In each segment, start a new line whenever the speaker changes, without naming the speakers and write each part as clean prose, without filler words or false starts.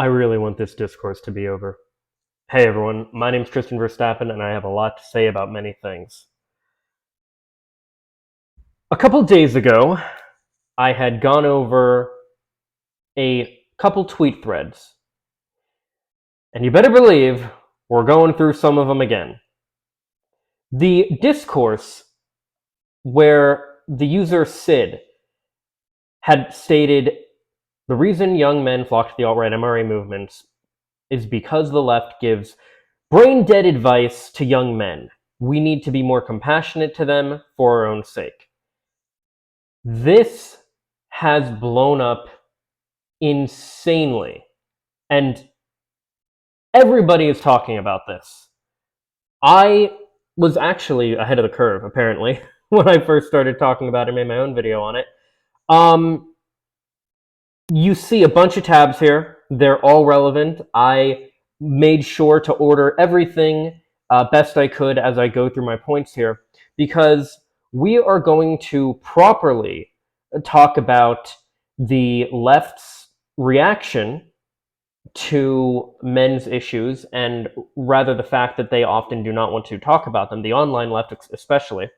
I really want this discourse to be over. Hey everyone, my name's Tristan Verstappen, and I have a lot to say about many things. A couple days ago, I had gone over a couple tweet threads, and you better believe we're going through some of them again. The discourse where the user Sid had stated the reason young men flock to the alt-right MRA movements is because the left gives brain-dead advice to young men. We need to be more compassionate to them for our own sake. This has blown up insanely, and everybody is talking about this. I was actually ahead of the curve, apparently, when I first started talking about it. I made my own video on it. You see a bunch of tabs here. They're all relevant. I made sure to order everything best I could as I go through my points here, because we are going to properly talk about the left's reaction to men's issues, and rather the fact that they often do not want to talk about them, the online left especially.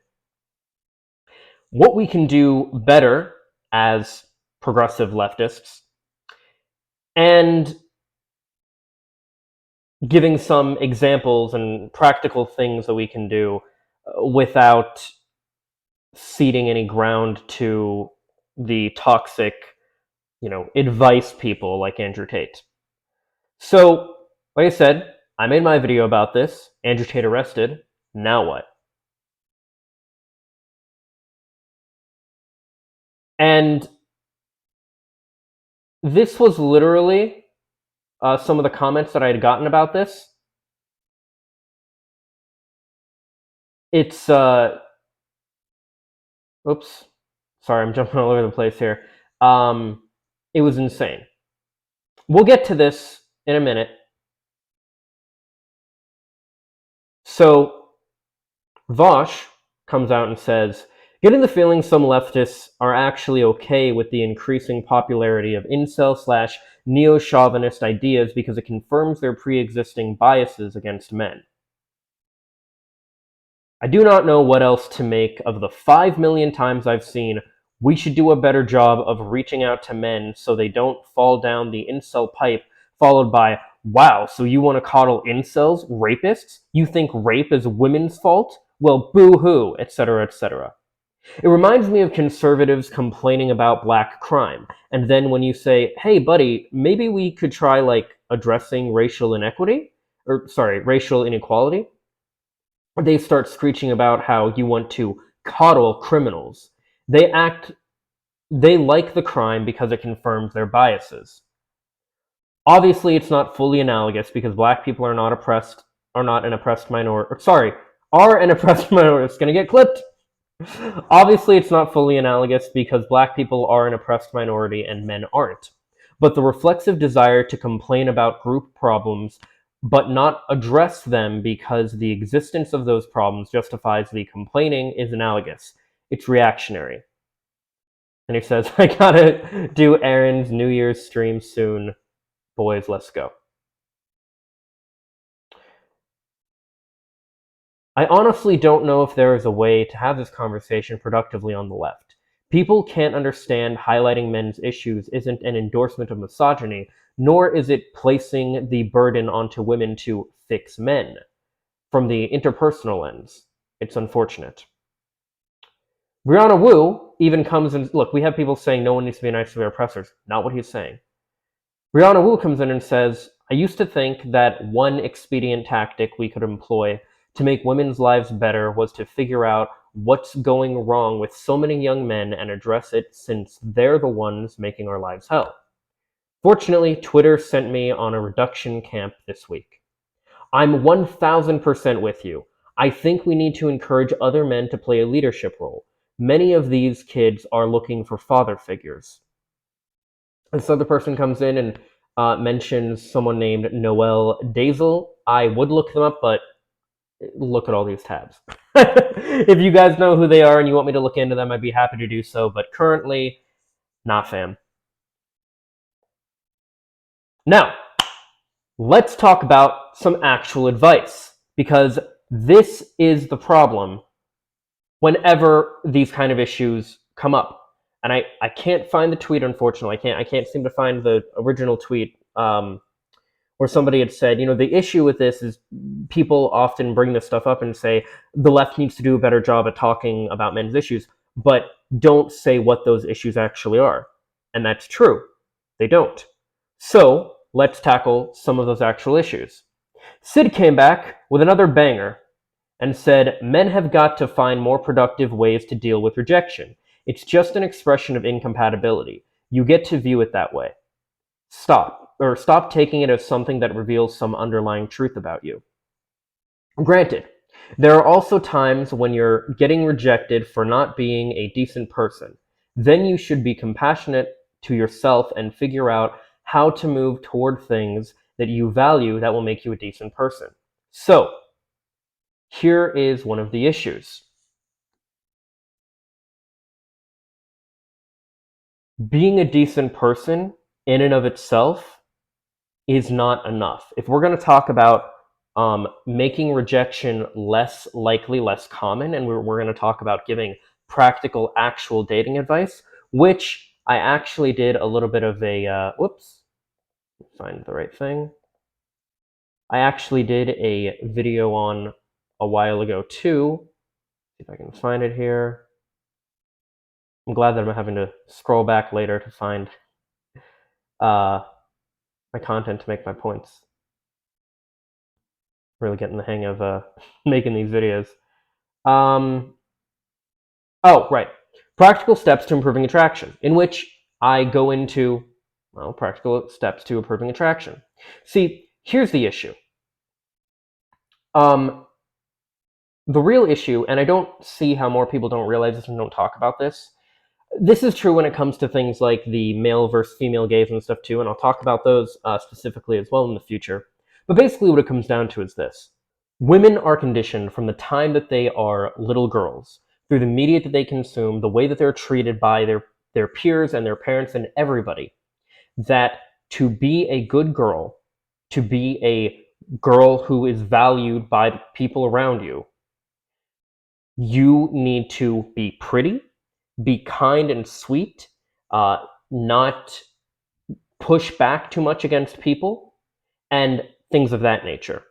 What we can do better as progressive leftists, and giving some examples and practical things that we can do without ceding any ground to the toxic, advice people like Andrew Tate. So, like I said, I made my video about this. Andrew Tate arrested. Now what? And this was literally some of the comments that I had gotten about this. It's, oops, sorry, I'm jumping all over the place here. It was insane. We'll get to this in a minute. So, Vosh comes out and says, getting the feeling some leftists are actually okay with the increasing popularity of incel / neo-chauvinist ideas because it confirms their pre-existing biases against men. I do not know what else to make of the 5 million times I've seen we should do a better job of reaching out to men so they don't fall down the incel pipe, followed by, wow, so you want to coddle incels, rapists? You think rape is women's fault? Well, boo-hoo, etc., etc. It reminds me of conservatives complaining about black crime, and then when you say, hey, buddy, maybe we could try, addressing racial inequality, they start screeching about how you want to coddle criminals. They like the crime because it confirms their biases. Obviously, it's not fully analogous because black people are not an oppressed minority. Are an oppressed minority. It's going to get clipped. Obviously, it's not fully analogous because black people are an oppressed minority and men aren't. But the reflexive desire to complain about group problems but not address them because the existence of those problems justifies the complaining is analogous. It's reactionary. And he says, I gotta do Aaron's New Year's stream soon. Boys, let's go. I honestly don't know if there is a way to have this conversation productively on the left. People can't understand highlighting men's issues isn't an endorsement of misogyny, nor is it placing the burden onto women to fix men. From the interpersonal lens, it's unfortunate. Brianna Wu even comes in. Look, we have people saying no one needs to be nice to their oppressors. Not what he's saying. Brianna Wu comes in and says, I used to think that one expedient tactic we could employ to make women's lives better was to figure out what's going wrong with so many young men and address it since they're the ones making our lives hell. Fortunately, Twitter sent me on a reduction camp this week. I'm 1000% with you. I think we need to encourage other men to play a leadership role. Many of these kids are looking for father figures. This other person comes in and mentions someone named Noel Dazel. I would look them up, but look at all these tabs. If you guys know who they are and you want me to look into them, I'd be happy to do so, but currently, not fam. Now, Let's talk about some actual advice, because this is the problem whenever these kind of issues come up. And I can't find the tweet, unfortunately. I can't seem to find the original tweet, where somebody had said, the issue with this is people often bring this stuff up and say the left needs to do a better job at talking about men's issues, but don't say what those issues actually are. And that's true. They don't. So let's tackle some of those actual issues. Sid came back with another banger and said, men have got to find more productive ways to deal with rejection. It's just an expression of incompatibility. You get to view it that way. Stop taking it as something that reveals some underlying truth about you. Granted, there are also times when you're getting rejected for not being a decent person. Then you should be compassionate to yourself and figure out how to move toward things that you value that will make you a decent person. So, here is one of the issues. Being a decent person in and of itself is not enough. If we're going to talk about making rejection less likely, less common, and we're going to talk about giving practical, actual dating advice, which I actually did a little bit of a, whoops, find the right thing. I actually did a video on a while ago too. See if I can find it here. I'm glad that I'm having to scroll back later to find my content to make my points. Really getting the hang of making these videos. Oh, right. Practical steps to improving attraction, in which I go into, well, practical steps to improving attraction. See, here's the issue. The real issue, and I don't see how more people don't realize this and don't talk about this. This is true when it comes to things like the male versus female gaze and stuff too, and I'll talk about those specifically as well in the future. But basically, what it comes down to is this. Women are conditioned from the time that they are little girls, through the media that they consume, the way that they're treated by their peers and their parents and everybody, that to be a good girl, to be a girl who is valued by the people around you, you need to be pretty, be kind and sweet, not push back too much against people, and things of that nature.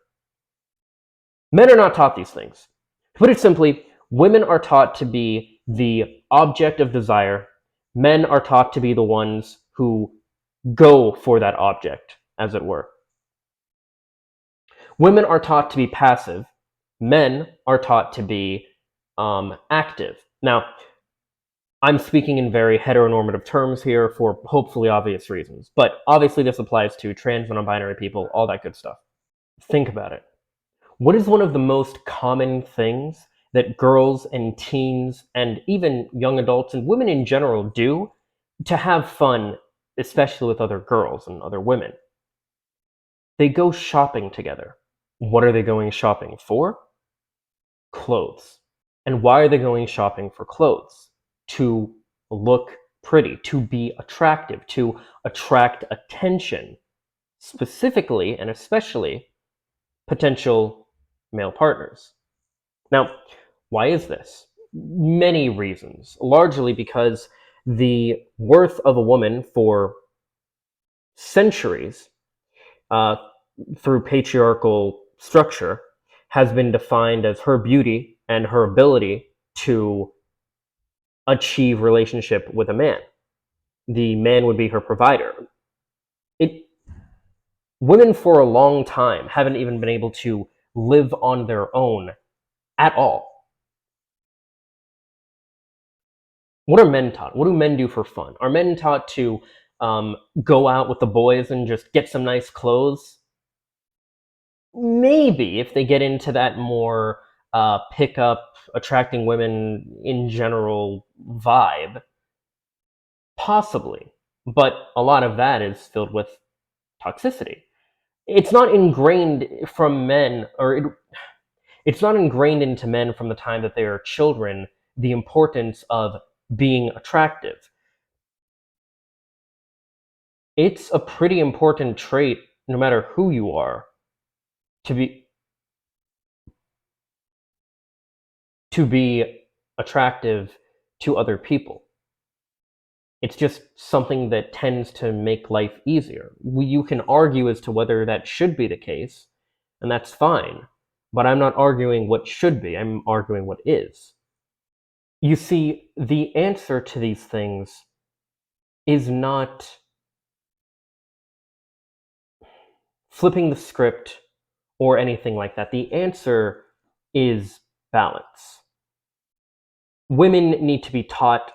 Men are not taught these things. To put it simply, women are taught to be the object of desire. Men are taught to be the ones who go for that object, as it were. Women are taught to be passive. Men are taught to be active. Now, I'm speaking in very heteronormative terms here for hopefully obvious reasons, but obviously this applies to trans and non-binary people, all that good stuff. Think about it. What is one of the most common things that girls and teens and even young adults and women in general do to have fun, especially with other girls and other women? They go shopping together. What are they going shopping for? Clothes. And why are they going shopping for clothes? To look pretty, to be attractive, to attract attention, specifically and especially potential male partners. Now, why is this? Many reasons, largely because the worth of a woman for centuries, uh, through patriarchal structure, has been defined as her beauty and her ability to achieve relationship with a man. The man would be her provider. It Women for a long time haven't even been able to live on their own at all. What are men taught? What do men do for fun? Are men taught to go out with the boys and just get some nice clothes? Maybe if they get into that more pickup, attracting women in general vibe, possibly. But a lot of that is filled with toxicity. It's not ingrained from men, it's not ingrained into men from the time that they are children, the importance of being attractive. It's a pretty important trait no matter who you are, to be to be attractive to other people. It's just something that tends to make life easier. You can argue as to whether that should be the case, and that's fine. But I'm not arguing what should be, I'm arguing what is. You see, the answer to these things is not flipping the script or anything like that. The answer is balance. Women need to be taught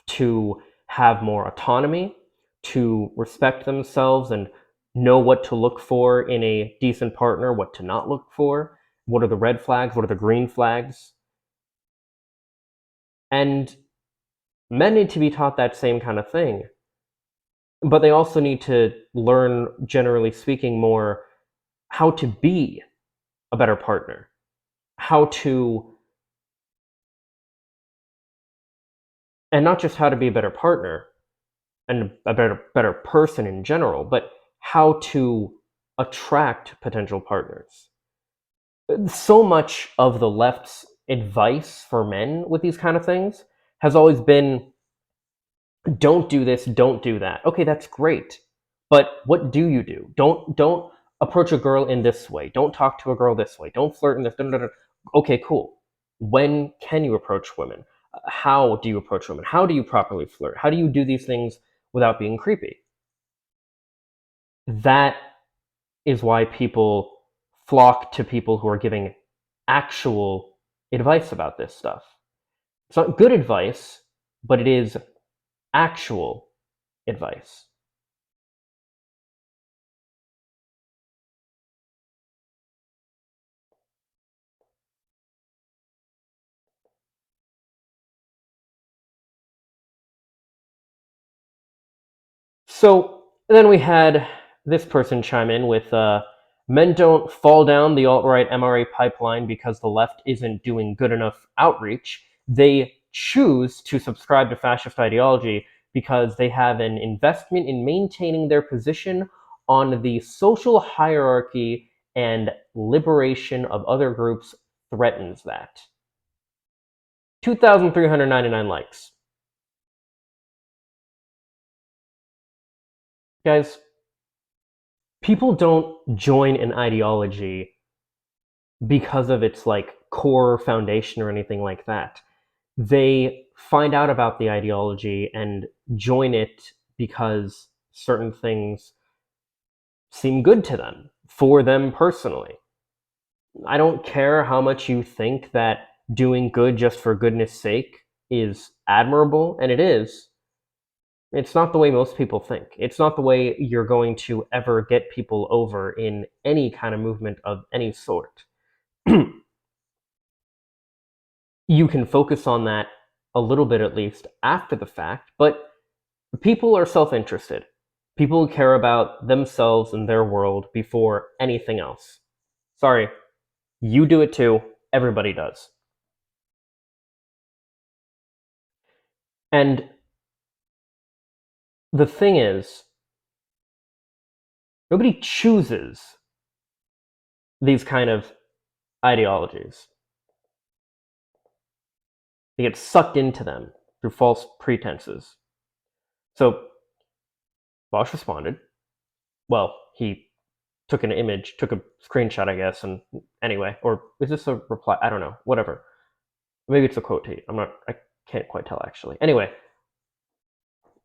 to have more autonomy, to respect themselves and know what to look for in a decent partner, what to not look for, what are the red flags, what are the green flags. And men need to be taught that same kind of thing. But they also need to learn, generally speaking, more how to be a better partner, how to, and not just how to be a better partner and a better person in general, but how to attract potential partners. So much of the left's advice for men with these kind of things has always been, don't do this, don't do that. Okay, that's great. But what do you do? Don't approach a girl in this way. Don't talk to a girl this way. Don't flirt in this. Okay, cool. When can you approach women? How do you approach women? How do you properly flirt? How do you do these things without being creepy? That is why people flock to people who are giving actual advice about this stuff. It's not good advice, but it is actual advice. So then we had this person chime in with men don't fall down the alt right MRA pipeline because the left isn't doing good enough outreach. They choose to subscribe to fascist ideology because they have an investment in maintaining their position on the social hierarchy, and liberation of other groups threatens that. 2,399 likes. Guys, people don't join an ideology because of its like core foundation or anything like that. They find out about the ideology and join it because certain things seem good to them, for them personally. I don't care how much you think that doing good just for goodness sake is admirable, and it is. It's not the way most people think. It's not the way you're going to ever get people over in any kind of movement of any sort. You can focus on that a little bit at least after the fact, but people are self-interested. People care about themselves and their world before anything else. Sorry, you do it too. Everybody does. And the thing is, nobody chooses these kind of ideologies. They get sucked into them through false pretenses. So Bosch responded. Well, he took an image, took a screenshot, I guess, and anyway, or is this a reply? I don't know. Whatever. Maybe it's a quote tweet. I can't quite tell actually. Anyway,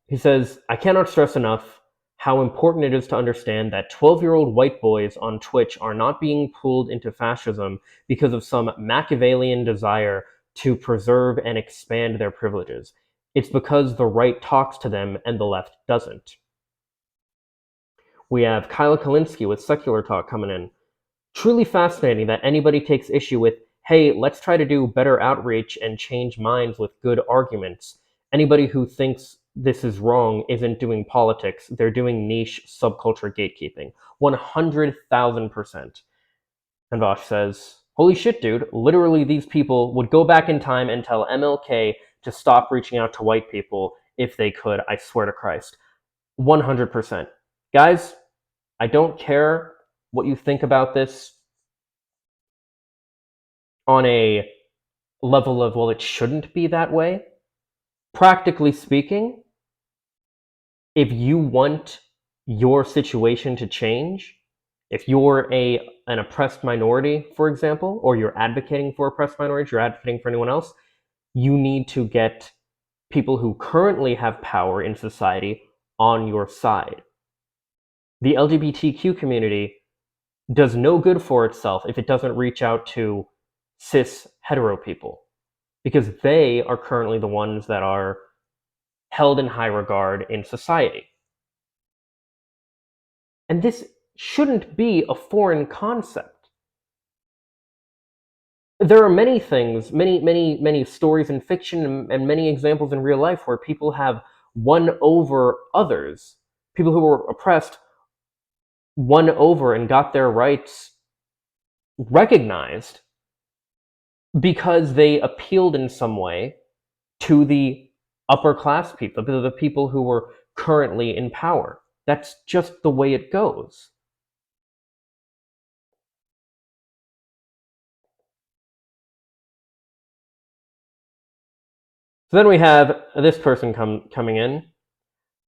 he says, I cannot stress enough how important it is to understand that 12-year-old white boys on Twitch are not being pulled into fascism because of some Machiavellian desire to preserve and expand their privileges. It's because the right talks to them and the left doesn't. We have Kyle Kalinske with Secular Talk coming in. Truly fascinating that anybody takes issue with, hey, let's try to do better outreach and change minds with good arguments. Anybody who thinks this is wrong isn't doing politics. They're doing niche subculture gatekeeping. 100,000%. And Vosh says, holy shit, dude. Literally, these people would go back in time and tell MLK to stop reaching out to white people if they could. I swear to Christ. 100%. Guys, I don't care what you think about this on a level of, well, it shouldn't be that way. Practically speaking, if you want your situation to change, if you're an oppressed minority, for example, or you're advocating for oppressed minorities, you're advocating for anyone else, you need to get people who currently have power in society on your side. The LGBTQ community does no good for itself if it doesn't reach out to cis hetero people, because they are currently the ones that are held in high regard in society. And this shouldn't be a foreign concept. There are many things, many stories in fiction and many examples in real life where people have won over others. People who were oppressed won over and got their rights recognized because they appealed in some way to the upper class people, the people who were currently in power. That's just the way it goes. So then we have this person coming in.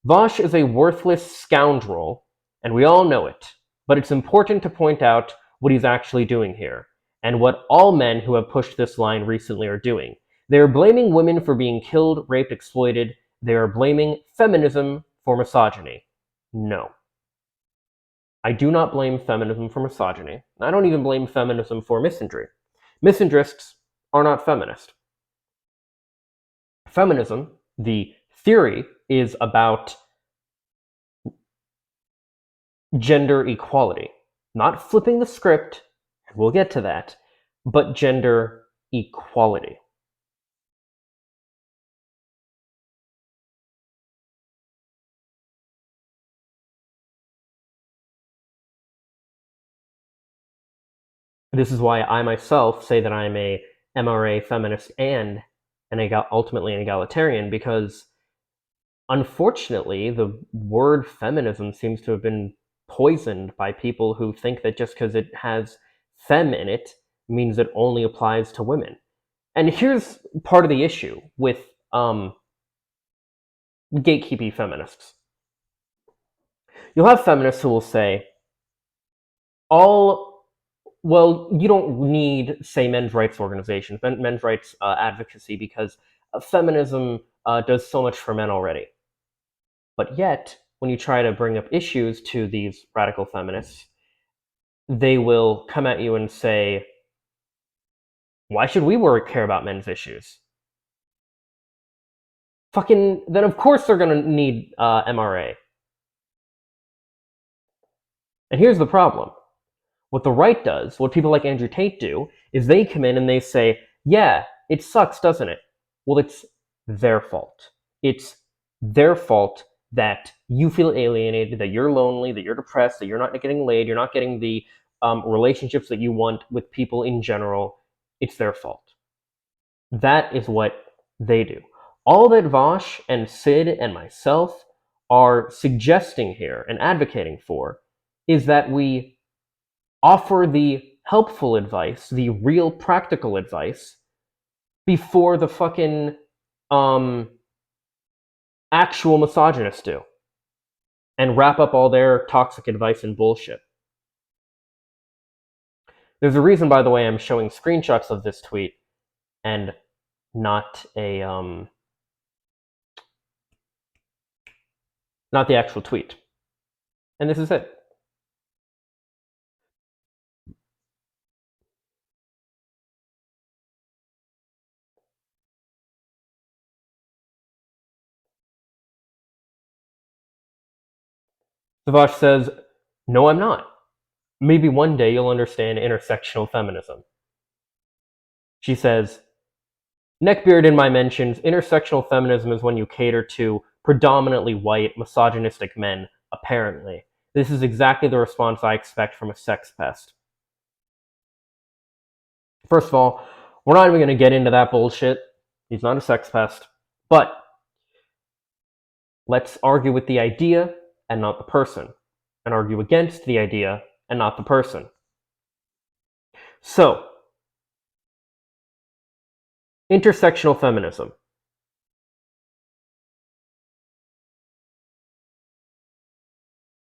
Vosh is a worthless scoundrel, and we all know it. But it's important to point out what he's actually doing here, and what all men who have pushed this line recently are doing. They are blaming women for being killed, raped, exploited. They are blaming feminism for misogyny. No. I do not blame feminism for misogyny. I don't even blame feminism for misandry. Misandrists are not feminist. Feminism, the theory, is about gender equality. Not flipping the script, and we'll get to that, but gender equality. This is why I myself say that I'm a MRA feminist and ultimately an egalitarian, because unfortunately the word feminism seems to have been poisoned by people who think that just because it has fem in it means it only applies to women. And here's part of the issue with gatekeepy feminists. You'll have feminists who will say, well, you don't need, say, men's rights organizations, men's rights advocacy, because feminism does so much for men already. But yet, when you try to bring up issues to these radical feminists, they will come at you and say, why should we care about men's issues? Then of course they're going to need MRA. And here's the problem. What the right does, what people like Andrew Tate do, is they come in and they say, yeah, it sucks, doesn't it? Well, it's their fault. It's their fault that you feel alienated, that you're lonely, that you're depressed, that you're not getting laid, you're not getting the relationships that you want with people in general. It's their fault. That is what they do. All that Vosh and Sid and myself are suggesting here and advocating for is that we offer the helpful advice, the real practical advice, before the fucking actual misogynists do, and wrap up all their toxic advice and bullshit. There's a reason, by the way, I'm showing screenshots of this tweet and not not the actual tweet. And this is it. Savash says, no, I'm not. Maybe one day you'll understand intersectional feminism. She says, neckbeard in my mentions, intersectional feminism is when you cater to predominantly white, misogynistic men, apparently. This is exactly the response I expect from a sex pest. First of all, we're not even going to get into that bullshit. He's not a sex pest. But let's argue with the idea and not the person. and argue against the idea and not the person. So, intersectional feminism.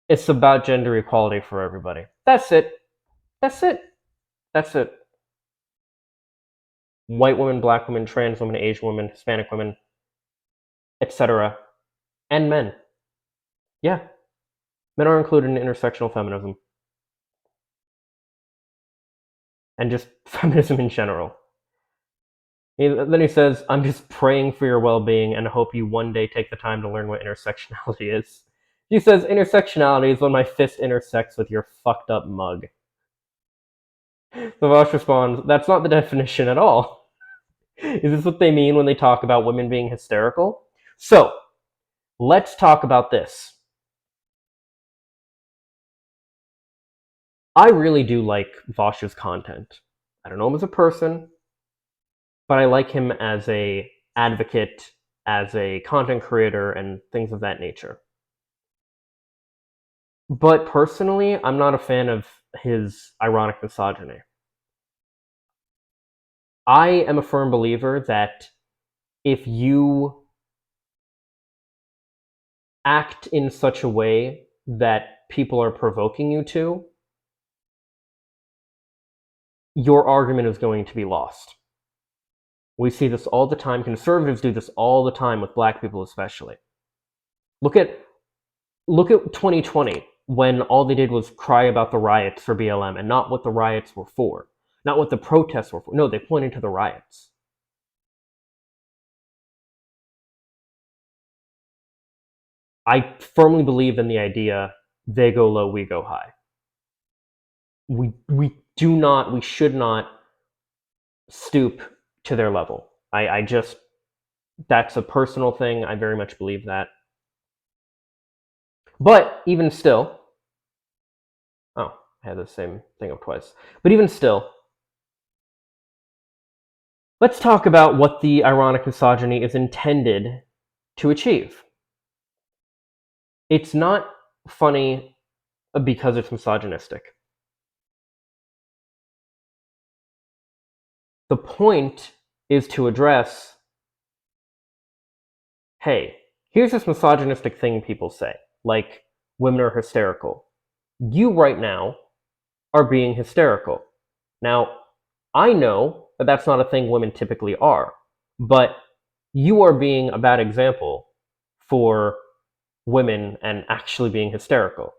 It's about gender equality for everybody. That's it. That's it. That's it. White women, black women, trans women, Asian women, Hispanic women, etc. And men. Yeah. Men are included in intersectional feminism. And just feminism in general. Then he says, I'm just praying for your well-being and hope you one day take the time to learn what intersectionality is. He says, intersectionality is when my fist intersects with your fucked up mug. The Vosh responds, that's not the definition at all. Is this what they mean when they talk about women being hysterical? So, let's talk about this. I really do like Vosh's content. I don't know him as a person, but I like him as a advocate, as a content creator, and things of that nature. But personally, I'm not a fan of his ironic misogyny. I am a firm believer that if you act in such a way that people are provoking you to, your argument is going to be lost. We see this all the time. Conservatives do this all the time with black people especially. Look at 2020 when all they did was cry about the riots for BLM and not what the riots were for, not what the protests were for. No, they pointed to the riots. I firmly believe in the idea, they go low, we go high. We should not stoop to their level. I just, that's a personal thing. I very much believe that. But even still, oh, I had the same thing up twice. But even still, let's talk about what the ironic misogyny is intended to achieve. It's not funny because it's misogynistic. The point is to address, hey, here's this misogynistic thing people say, like women are hysterical. You right now are being hysterical. Now, I know that that's not a thing women typically are, but you are being a bad example for women and actually being hysterical.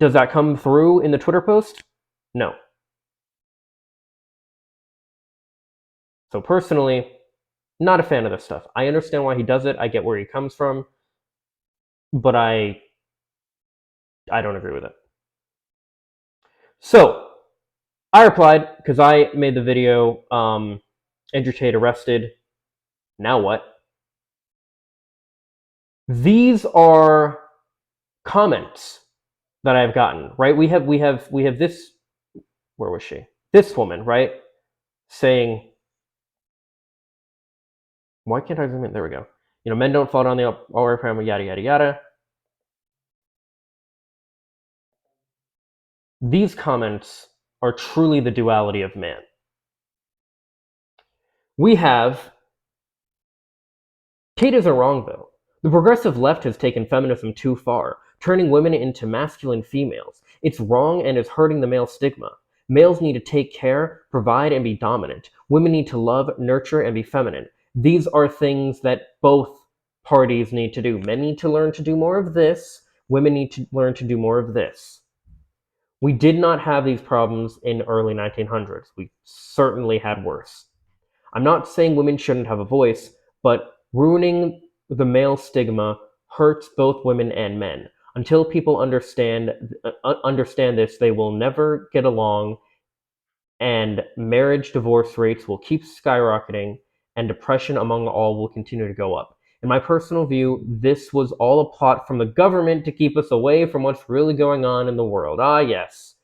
Does that come through in the Twitter post? No. So personally, not a fan of this stuff. I understand why he does it. I get where he comes from, but I don't agree with it. So I replied because I made the video. Andrew Tate arrested. Now what? These are comments that I've gotten. Right? We have this. Where was she? This woman, right? Saying, why can't I zoom in? There we go. You know, men don't fall down the all-right family, yada yada yada. These comments are truly the duality of man. We have, Tate isn't wrong though. The progressive left has taken feminism too far, turning women into masculine females. It's wrong and is hurting the male stigma. Males need to take care, provide, and be dominant. Women need to love, nurture, and be feminine. These are things that both parties need to do. Men need to learn to do more of this. Women need to learn to do more of this. We did not have these problems in early 1900s. We certainly had worse. I'm not saying women shouldn't have a voice, but ruining the male stigma hurts both women and men. Until people understand this, they will never get along, and marriage divorce rates will keep skyrocketing, and depression among all will continue to go up. In my personal view, this was all a plot from the government to keep us away from what's really going on in the world. Ah, yes.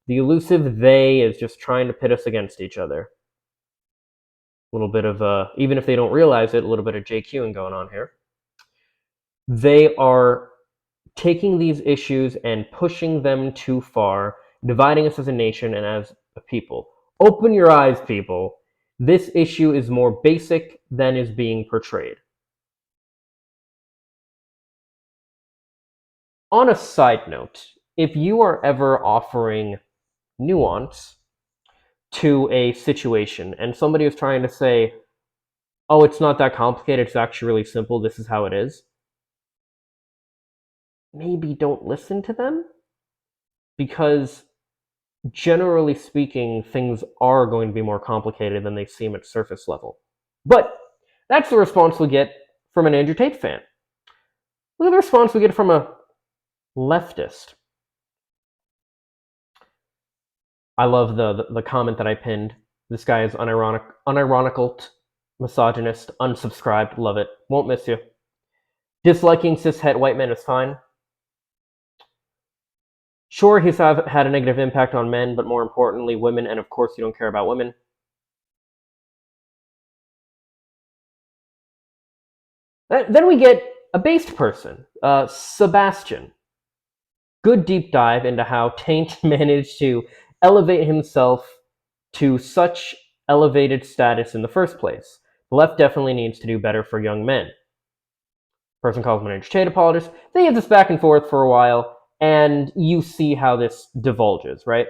The elusive they is just trying to pit us against each other. A little bit of, even if they don't realize it, a little bit of JQing going on here. They are taking these issues and pushing them too far, dividing us as a nation and as a people. Open your eyes, people. This issue is more basic than is being portrayed. On a side note, if you are ever offering nuance to a situation and somebody is trying to say, oh, it's not that complicated, it's actually really simple, this is how it is, maybe don't listen to them, because generally speaking, things are going to be more complicated than they seem at surface level. But that's the response we get from an Andrew Tate fan. Look at the response we get from a leftist. I love the comment that I pinned. This guy is unironical, misogynist, unsubscribed. Love it. Won't miss you. Disliking cishet white men is fine. Sure, he's had a negative impact on men, but more importantly, women, and of course, you don't care about women. Then we get a based person, Sebastian. Good deep dive into how Taint managed to elevate himself to such elevated status in the first place. The left definitely needs to do better for young men. Person calls him an Tate apologist. They have this back and forth for a while, and you see how this divulges, right?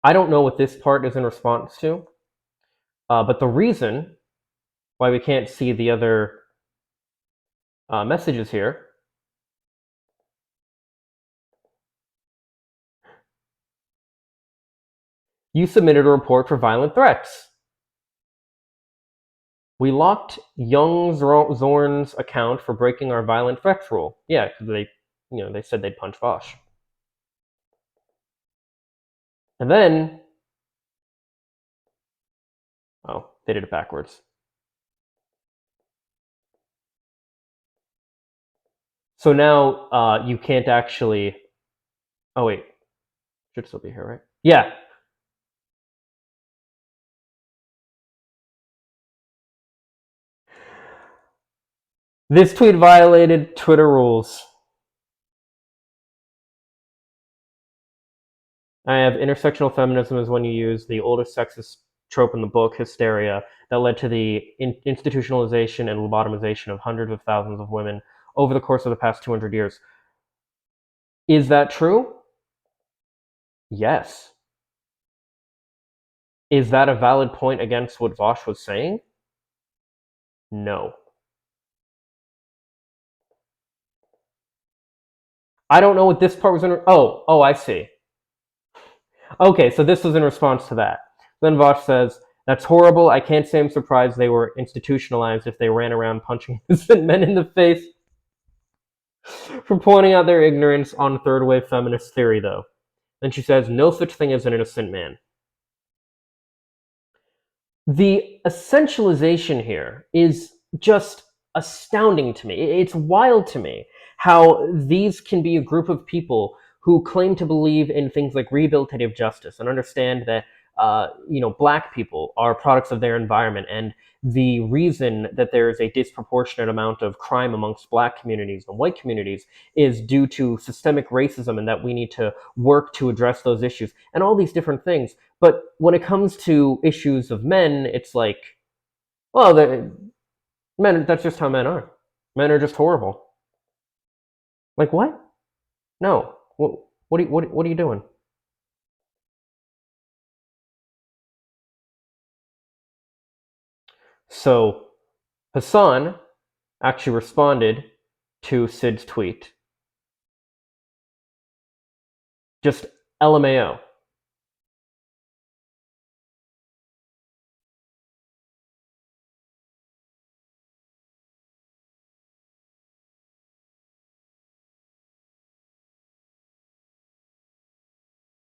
I don't know what this part is in response to, but the reason why we can't see the other messages here you submitted a report for violent threats. We locked young Zorn's account for breaking our violent threats rule. Yeah, because they said they'd punch Vosh. And then, oh, they did it backwards. So now you can't actually. Oh wait, should still be here, right? Yeah. This tweet violated Twitter rules. I have intersectional feminism is when you use the oldest sexist trope in the book, hysteria, that led to the institutionalization and lobotomization of hundreds of thousands of women over the course of the past 200 years. Is that true? Yes. Is that a valid point against what Vosh was saying? No. I don't know what this part was in. Oh, I see. Okay, so this was in response to that. Then Vosh says, that's horrible. I can't say I'm surprised they were institutionalized if they ran around punching innocent men in the face. For pointing out their ignorance on third wave feminist theory, though. Then she says, no such thing as an innocent man. The essentialization here is just astounding to me. It's wild to me how these can be a group of people who claim to believe in things like rehabilitative justice and understand that black people are products of their environment, and the reason that there is a disproportionate amount of crime amongst black communities and white communities is due to systemic racism, and that we need to work to address those issues and all these different things. But when it comes to issues of men, it's like, well, men, that's just how men are. Men are just horrible. Like, what? No. What are you doing? So Hassan actually responded to Sid's tweet. Just LMAO.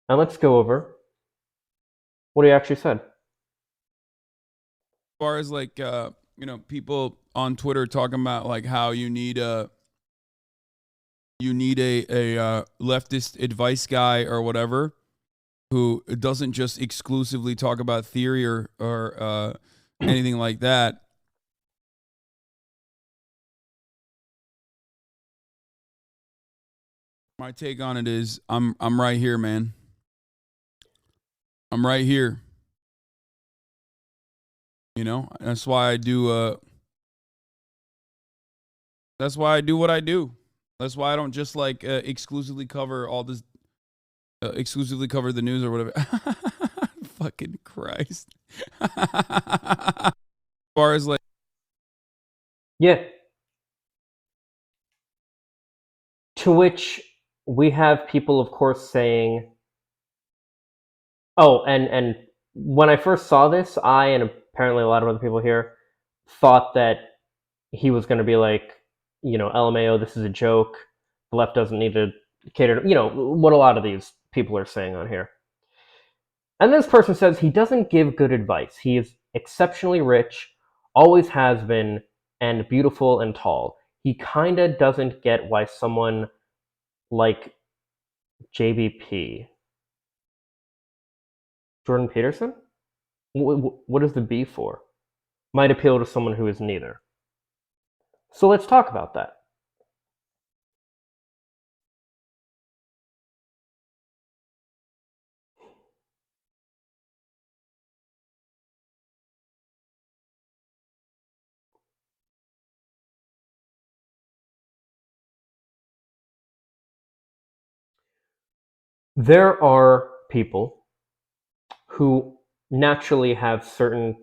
Now let's go over what he actually said.
As far as like people on Twitter talking about like how you need a leftist advice guy or whatever. who doesn't just exclusively talk about theory or anything like that. My take on it is I'm right here, man. I'm right here. You know, that's why I do. That's why I do what I do. That's why I don't just like exclusively cover all this, exclusively cover the news or whatever. Fucking Christ. As far as like,
Yeah. To which we have people, of course, saying, "Oh, and when I first saw this, I and apparently a lot of other people here thought that he was going to be like, LMAO, this is a joke. The left doesn't need to cater to, what a lot of these people are saying on here." And this person says he doesn't give good advice. He is exceptionally rich, always has been, and beautiful and tall. He kind of doesn't get why someone like JBP, Jordan Peterson? What is the B for? Might appeal to someone who is neither. So let's talk about that. There are people who naturally have certain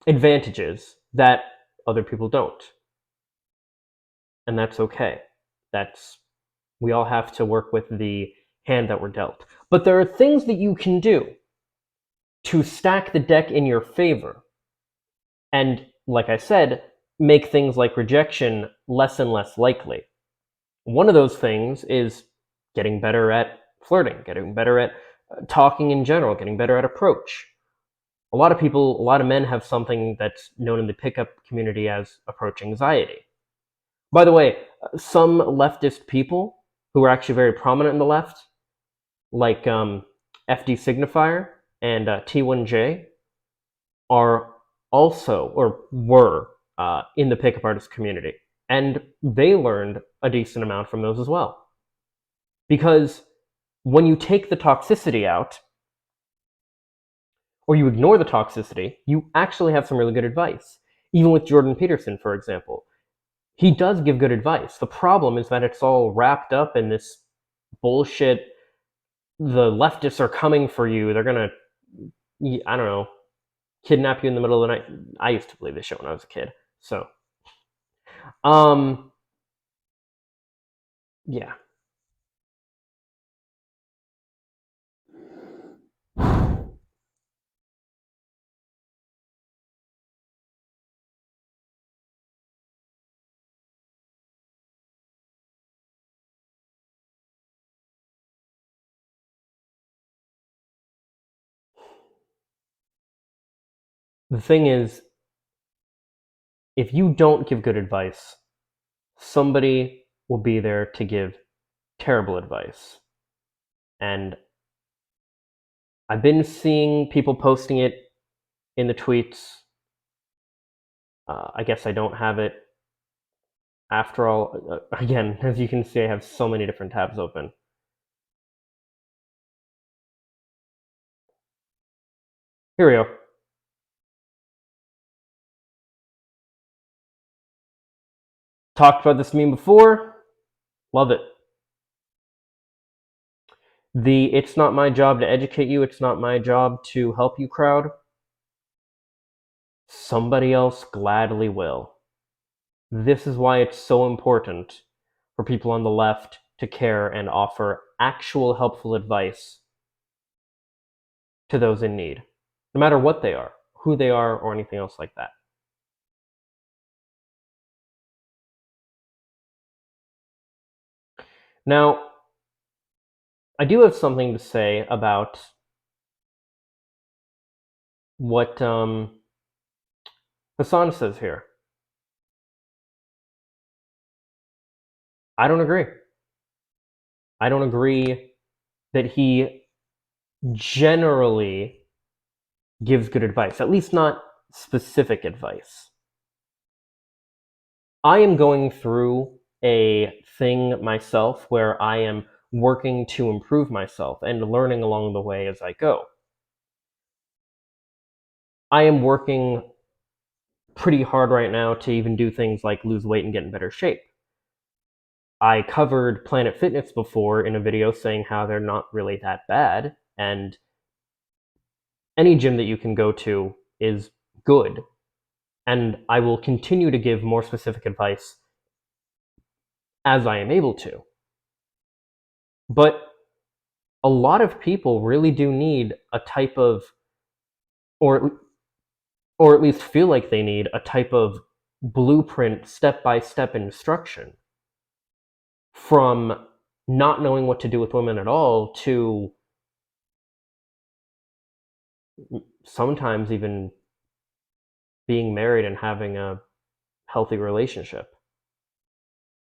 advantages that other people don't. And that's okay. That's We all have to work with the hand that we're dealt. But there are things that you can do to stack the deck in your favor. And like I said, make things like rejection less and less likely. One of those things is getting better at flirting, getting better at talking in general, getting better at approach. A lot of men have something that's known in the pickup community as approach anxiety. By the way, some leftist people who are actually very prominent in the left, like FD Signifier and T1J, are also or were in the pickup artist community, and they learned a decent amount from those as well. Because when you take the toxicity out, or you ignore the toxicity, you actually have some really good advice. Even with Jordan Peterson, for example, he does give good advice. The problem is that it's all wrapped up in this bullshit. The leftists are coming for you. They're gonna, I don't know, kidnap you in the middle of the night. I used to believe this shit when I was a kid. So, um, yeah. The thing is, if you don't give good advice, somebody will be there to give terrible advice. And I've been seeing people posting it in the tweets. I guess I don't have it. After all, again, as you can see, I have so many different tabs open. Here we go. Talked about this meme before. Love it. The "it's not my job to educate you, it's not my job to help you" crowd. Somebody else gladly will. This is why it's so important for people on the left to care and offer actual helpful advice to those in need, no matter what they are, who they are, or anything else like that. Now, I do have something to say about what Hassan says here. I don't agree. I don't agree that he generally gives good advice, at least not specific advice. I am going through a thing myself where I am working to improve myself and learning along the way as I go. I am working pretty hard right now to even do things like lose weight and get in better shape. I covered Planet Fitness before in a video saying how they're not really that bad, and any gym that you can go to is good. And I will continue to give more specific advice as I am able to. But a lot of people really do need a type of, or or at least feel like they need a type of blueprint, step-by-step instruction, from not knowing what to do with women at all to sometimes even being married and having a healthy relationship,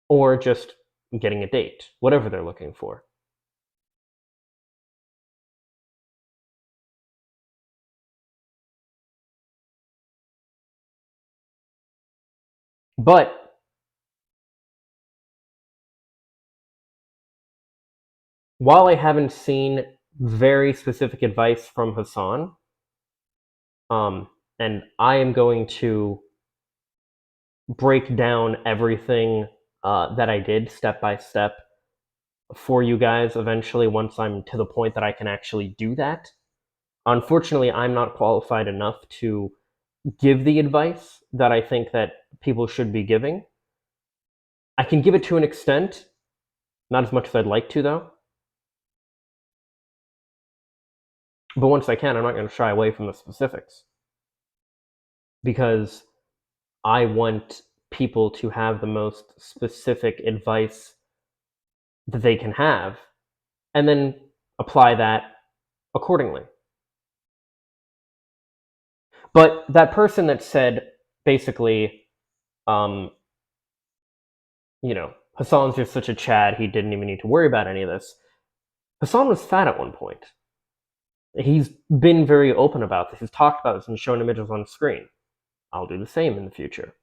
or just getting a date, whatever they're looking for. But while I haven't seen very specific advice from Hassan, and I am going to break down everything that I did step by step for you guys eventually once I'm to the point that I can actually do that. Unfortunately, I'm not qualified enough to give the advice that I think that people should be giving. I can give it to an extent, not as much as I'd like to, though. But once I can, I'm not going to shy away from the specifics because I want people to have the most specific advice that they can have and then apply that accordingly. But that person that said basically, um, Hassan's just such a Chad, he didn't even need to worry about any of this. Hassan was fat at one point. He's been very open about this. He's talked about this and shown images on screen. I'll do the same in the future.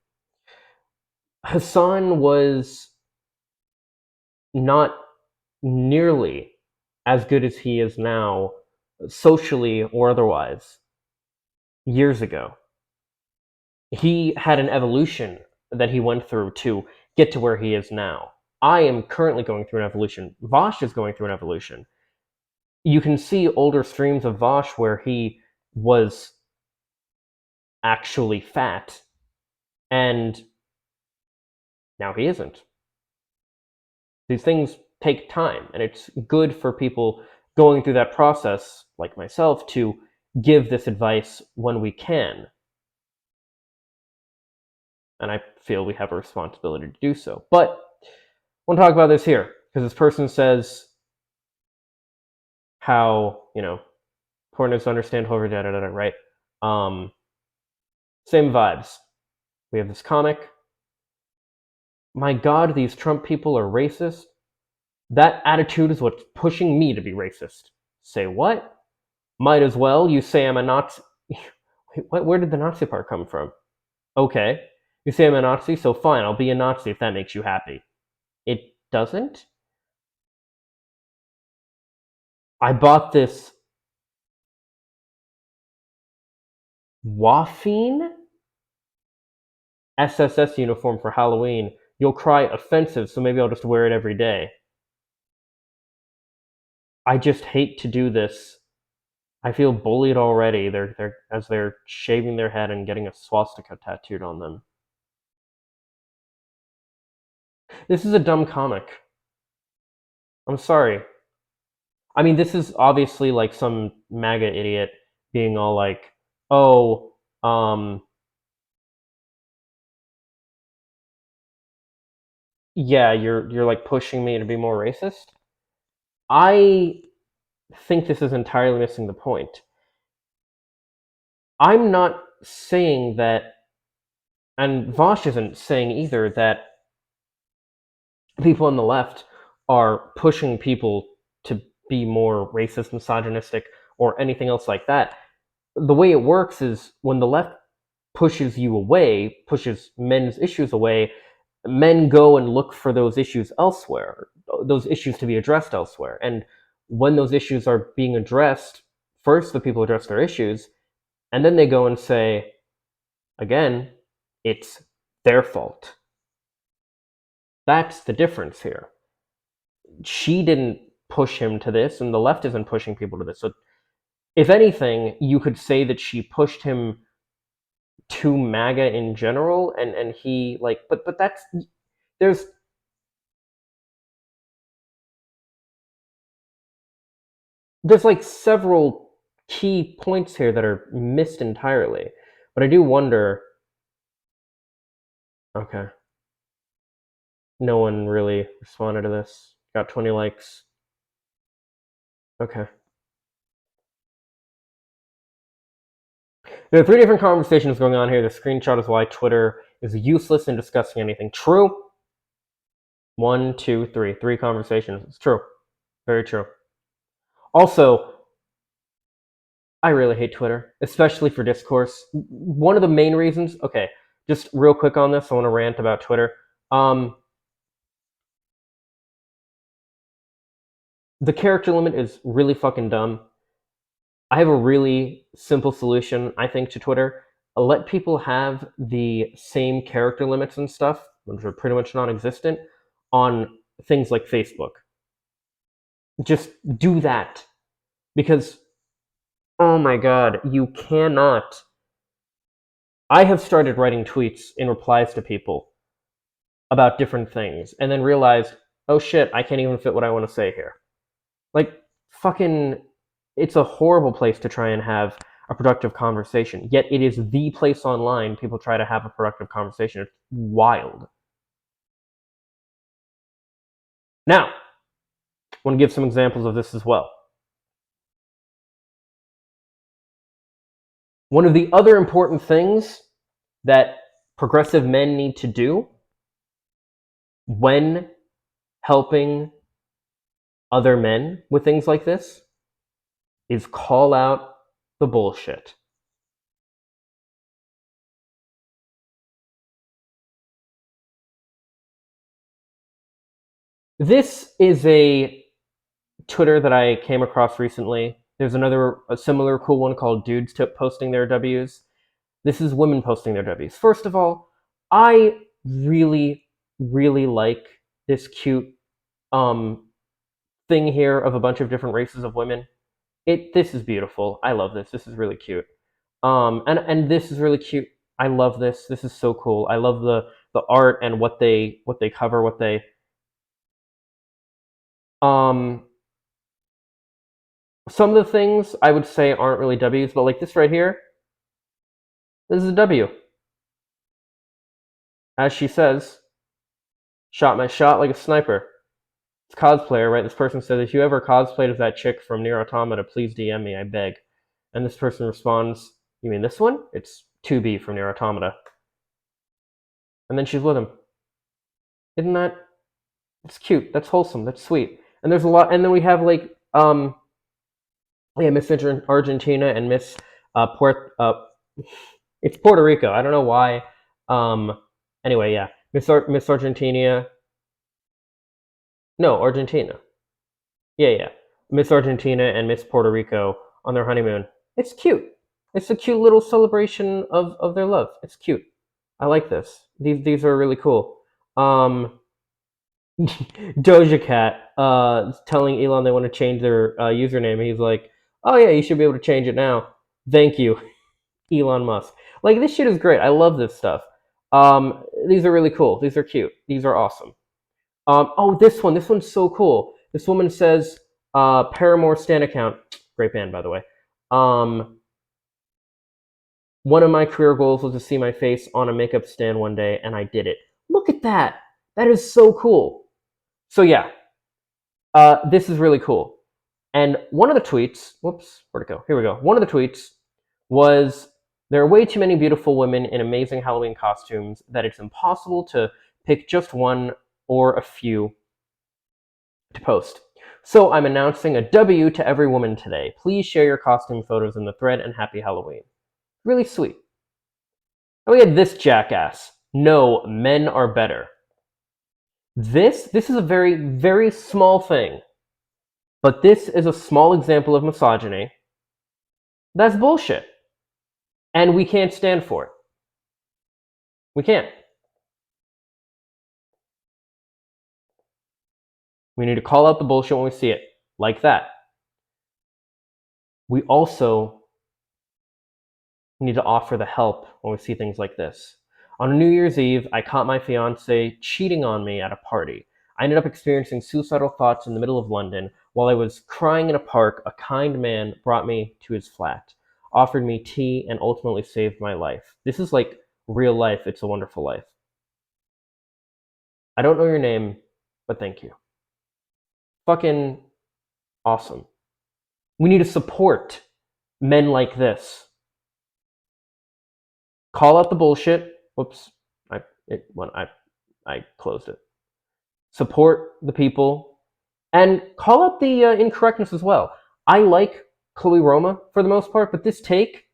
Hassan was not nearly as good as he is now, socially or otherwise, years ago. He had an evolution that he went through to get to where he is now. I am currently going through an evolution. Vosh is going through an evolution. You can see older streams of Vosh where he was actually fat, and now he isn't. These things take time, and it's good for people going through that process, like myself, to give this advice when we can. And I feel we have a responsibility to do so. But I want to talk about this here, because this person says how, important is to understand however, right? Same vibes. We have this comic. My God, these Trump people are racist. That attitude is what's pushing me to be racist. Say what? Might as well. You say I'm a Nazi. Where did the Nazi part come from? Okay. You say I'm a Nazi, so fine, I'll be a Nazi if that makes you happy. It doesn't? I bought this Waffine SSS uniform for Halloween. You'll cry offensive, so maybe I'll just wear it every day. I just hate to do this. I feel bullied already. They're shaving their head and getting a swastika tattooed on them. This is a dumb comic. I'm sorry. I mean, this is obviously like some MAGA idiot being all like, "Oh, yeah, you're like pushing me to be more racist." I think this is entirely missing the point. I'm not saying that, and Vosh isn't saying either, that people on the left are pushing people to be more racist, misogynistic, or anything else like that. The way it works is when the left pushes you away, pushes men's issues away, men go and look for those issues elsewhere, those issues to be addressed elsewhere. And when those issues are being addressed, first the people address their issues, and then they go and say, again, it's their fault. That's the difference here. She didn't push him to this, and the left isn't pushing people to this. So, if anything, you could say that she pushed him to MAGA in general, and he like, but that's there's like several key points here that are missed entirely. But I do wonder. Okay, no one really responded to this. Got 20 likes. Okay. There are 3 different conversations going on here. The screenshot is why Twitter is useless in discussing anything. True. 1, 2, 3. 3 conversations. It's true. Very true. Also, I really hate Twitter, especially for discourse. One of the main reasons, okay, just real quick on this, I want to rant about Twitter. The character limit is really fucking dumb. I have a really simple solution, I think, to Twitter. Let people have the same character limits and stuff, which are pretty much non-existent, on things like Facebook. Just do that. Because, oh my god, you cannot. I have started writing tweets in replies to people about different things, and then realized, oh shit, I can't even fit what I want to say here. Like, fucking, it's a horrible place to try and have a productive conversation. Yet it is the place online people try to have a productive conversation. It's wild. Now, I want to give some examples of this as well. One of the other important things that progressive men need to do when helping other men with things like this is call out the bullshit. This is a Twitter that I came across recently. There's a similar cool one called Dudes Posting Their W's. This is women posting their W's. First of all, I really, really like this cute thing here of a bunch of different races of women. This is beautiful. I love this. This is really cute. And this is really cute. I love this. This is so cool. I love the art and what they cover, what they some of the things I would say aren't really W's, but like this right here, this is a W. As she says, shot my shot like a sniper. It's cosplayer, right? This person says, if you ever cosplayed as that chick from Nier Automata, please DM me, I beg. And this person responds, you mean this one? It's 2B from Nier Automata. And then she's with him. Isn't that? It's cute. That's wholesome. That's sweet. And there's a lot. And then we have like, Miss Argentina and Miss it's Puerto Rico. I don't know why. Anyway, yeah, Miss Argentina. No, Argentina. Yeah. Miss Argentina and Miss Puerto Rico on their honeymoon. It's cute. It's a cute little celebration of their love. It's cute. I like this. These are really cool. Doja Cat telling Elon they want to change their username. He's like, oh yeah, you should be able to change it now. Thank you, Elon Musk. Like, this shit is great. I love this stuff. These are really cool. These are cute. These are awesome. This one's so cool. This woman says, Paramore Stan account. Great band, by the way. One of my career goals was to see my face on a makeup stand one day, and I did it. Look at that. That is so cool. So yeah, this is really cool. And one of the tweets, whoops, where'd it go? Here we go. One of the tweets was, there are way too many beautiful women in amazing Halloween costumes that it's impossible to pick just one or a few to post. So I'm announcing a W to every woman today. Please share your costume photos in the thread and happy Halloween. Really sweet. And we had this jackass. No, men are better. This is a very, very small thing. But this is a small example of misogyny. That's bullshit. And we can't stand for it. We can't. We need to call out the bullshit when we see it. Like that. We also need to offer the help when we see things like this. On New Year's Eve, I caught my fiance cheating on me at a party. I ended up experiencing suicidal thoughts in the middle of London. While I was crying in a park, a kind man brought me to his flat, offered me tea, and ultimately saved my life. This is like real life. It's a Wonderful Life. I don't know your name, but thank you. Fucking awesome. We need to support men like this. Call out the bullshit. Whoops. I closed it. Support the people and call out the incorrectness as well. I like Chloe Roma for the most part, but this take,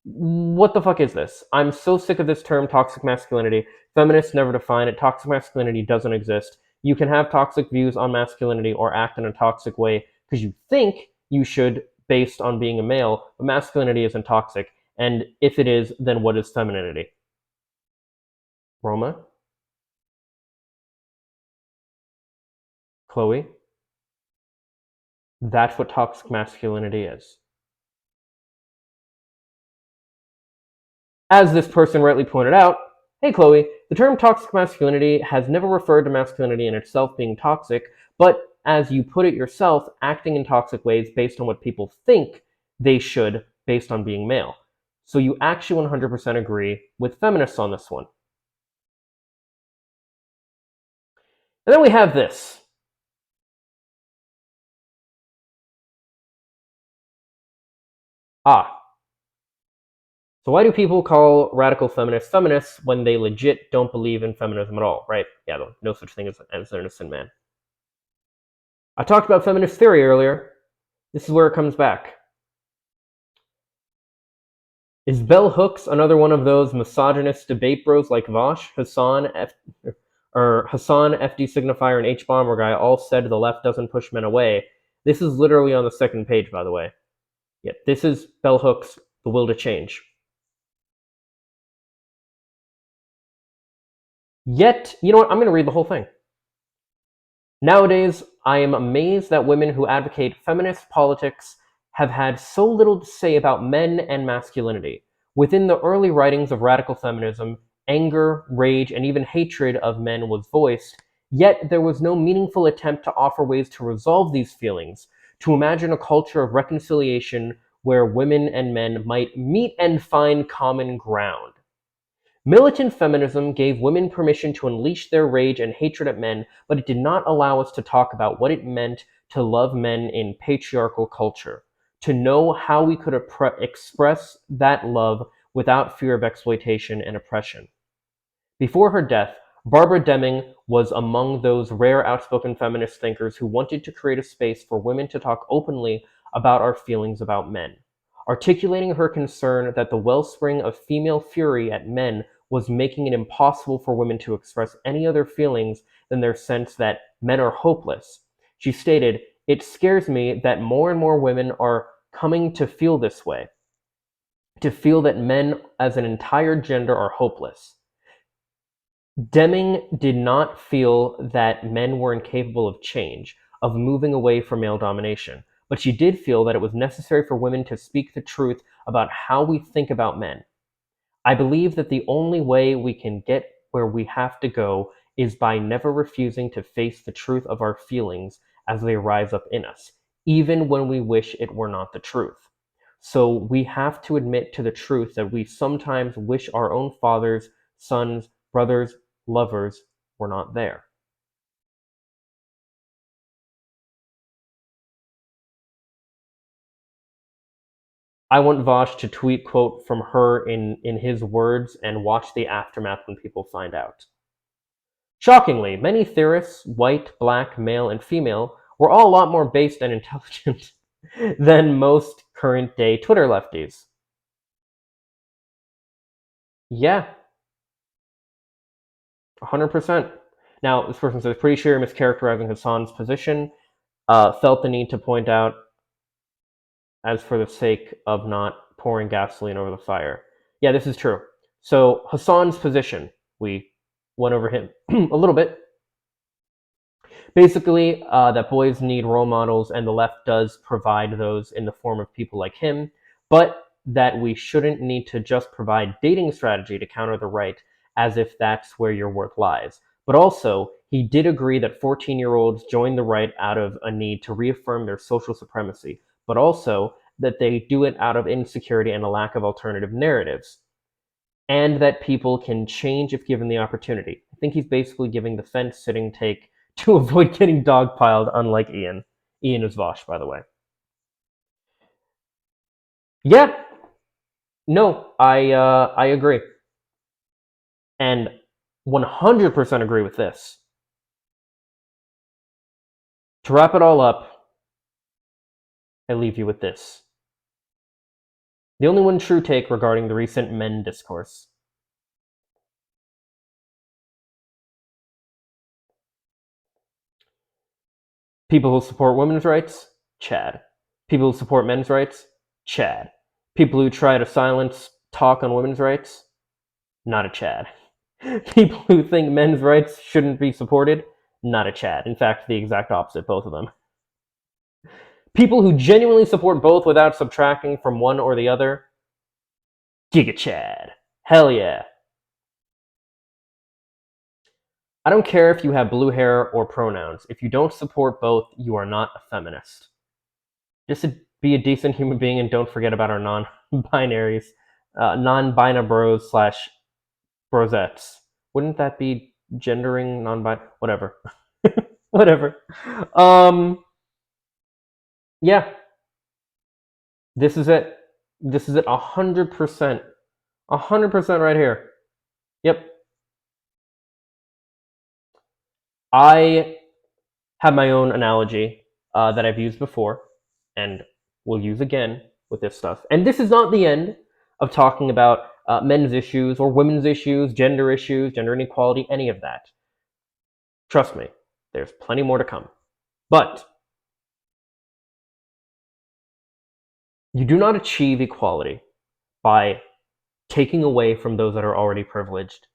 what the fuck is this? I'm so sick of this term, toxic masculinity. Feminists never define it. Toxic masculinity doesn't exist. You can have toxic views on masculinity or act in a toxic way because you think you should based on being a male, but masculinity isn't toxic. And if it is, then what is femininity? Roma? Chloe? That's what toxic masculinity is. As this person rightly pointed out, hey Chloe, the term toxic masculinity has never referred to masculinity in itself being toxic, but as you put it yourself, acting in toxic ways based on what people think they should based on being male. So you actually 100% agree with feminists on this one. And then we have this. So why do people call radical feminists feminists when they legit don't believe in feminism at all, right? Yeah, no such thing as an innocent man. I talked about feminist theory earlier. This is where it comes back. Is Bell Hooks another one of those misogynist debate bros like Vosh, Hassan, FD Signifier, and H-Bomber guy all said the left doesn't push men away? This is literally on the second page, by the way. Yeah, this is Bell Hooks, The Will to Change. Yet, you know what? I'm going to read the whole thing. Nowadays, I am amazed that women who advocate feminist politics have had so little to say about men and masculinity. Within the early writings of radical feminism, anger, rage, and even hatred of men was voiced, yet there was no meaningful attempt to offer ways to resolve these feelings, to imagine a culture of reconciliation where women and men might meet and find common ground. Militant feminism gave women permission to unleash their rage and hatred at men, but it did not allow us to talk about what it meant to love men in patriarchal culture, to know how we could express that love without fear of exploitation and oppression. Before her death, Barbara Deming was among those rare outspoken feminist thinkers who wanted to create a space for women to talk openly about our feelings about men, articulating her concern that the wellspring of female fury at men was making it impossible for women to express any other feelings than their sense that men are hopeless. She stated, "It scares me that more and more women are coming to feel this way, to feel that men as an entire gender are hopeless." Deming did not feel that men were incapable of change, of moving away from male domination, but she did feel that it was necessary for women to speak the truth about how we think about men. "I believe that the only way we can get where we have to go is by never refusing to face the truth of our feelings as they rise up in us, even when we wish it were not the truth. So we have to admit to the truth that we sometimes wish our own fathers, sons, brothers, lovers were not there." I want Vosh to tweet quote from her in his words and watch the aftermath when people find out. Shockingly, many theorists, white, black, male, and female, we're all a lot more based and intelligent than most current day Twitter lefties. Yeah, 100%. Now, this person says, pretty sure you're mischaracterizing Hassan's position. Felt the need to point out, as for the sake of not pouring gasoline over the fire. Yeah, this is true. So Hassan's position, we went over him a little bit. Basically, that boys need role models, and the left does provide those in the form of people like him, but that we shouldn't need to just provide dating strategy to counter the right, as if that's where your worth lies. But also, he did agree that 14-year-olds join the right out of a need to reaffirm their social supremacy, but also that they do it out of insecurity and a lack of alternative narratives, and that people can change if given the opportunity. I think he's basically giving the fence-sitting take to avoid getting dogpiled, unlike Ian. Ian is Vosh, by the way. Yeah, no, I agree, and 100% agree with this. To wrap it all up, I leave you with this. The only one true take regarding the recent men discourse. People who support women's rights, Chad. People who support men's rights, Chad. People who try to silence talk on women's rights, not a Chad. People who think men's rights shouldn't be supported, not a Chad. In fact, the exact opposite, both of them. People who genuinely support both without subtracting from one or the other, Giga Chad. Hell yeah. I don't care if you have blue hair or pronouns. If you don't support both, you are not a feminist. Just to be a decent human being and don't forget about our non-binaries, non-bina bros slash brosettes. Wouldn't that be gendering non-bin? Whatever. Whatever. Yeah, this is it. This is it. 100%. 100% right here. Yep. I have my own analogy that I've used before and will use again with this stuff. And this is not the end of talking about men's issues or women's issues, gender inequality, any of that. Trust me, there's plenty more to come. But you do not achieve equality by taking away from those that are already privileged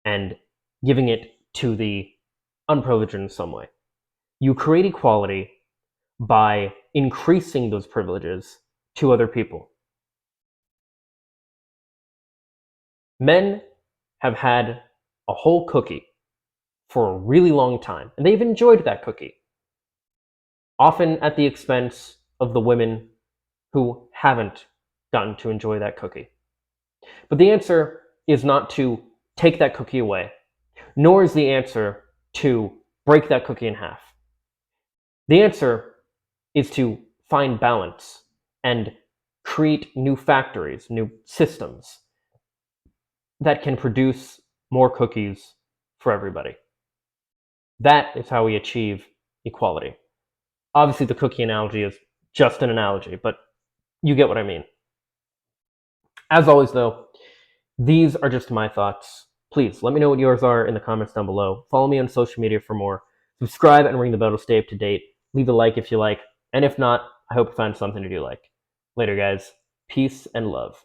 and giving it to the unprivileged in some way. You create equality by increasing those privileges to other people. Men have had a whole cookie for a really long time, and they've enjoyed that cookie, often at the expense of the women who haven't gotten to enjoy that cookie. But the answer is not to take that cookie away, nor is the answer to break that cookie in half. The answer is to find balance and create new factories, new systems that can produce more cookies for everybody. That is how we achieve equality. Obviously, the cookie analogy is just an analogy, but you get what I mean. As always, though, these are just my thoughts. Please let me know what yours are in the comments down below. Follow me on social media for more. Subscribe and ring the bell to stay up to date. Leave a like if you like. And if not, I hope you find something to do like. Later, guys. Peace and love.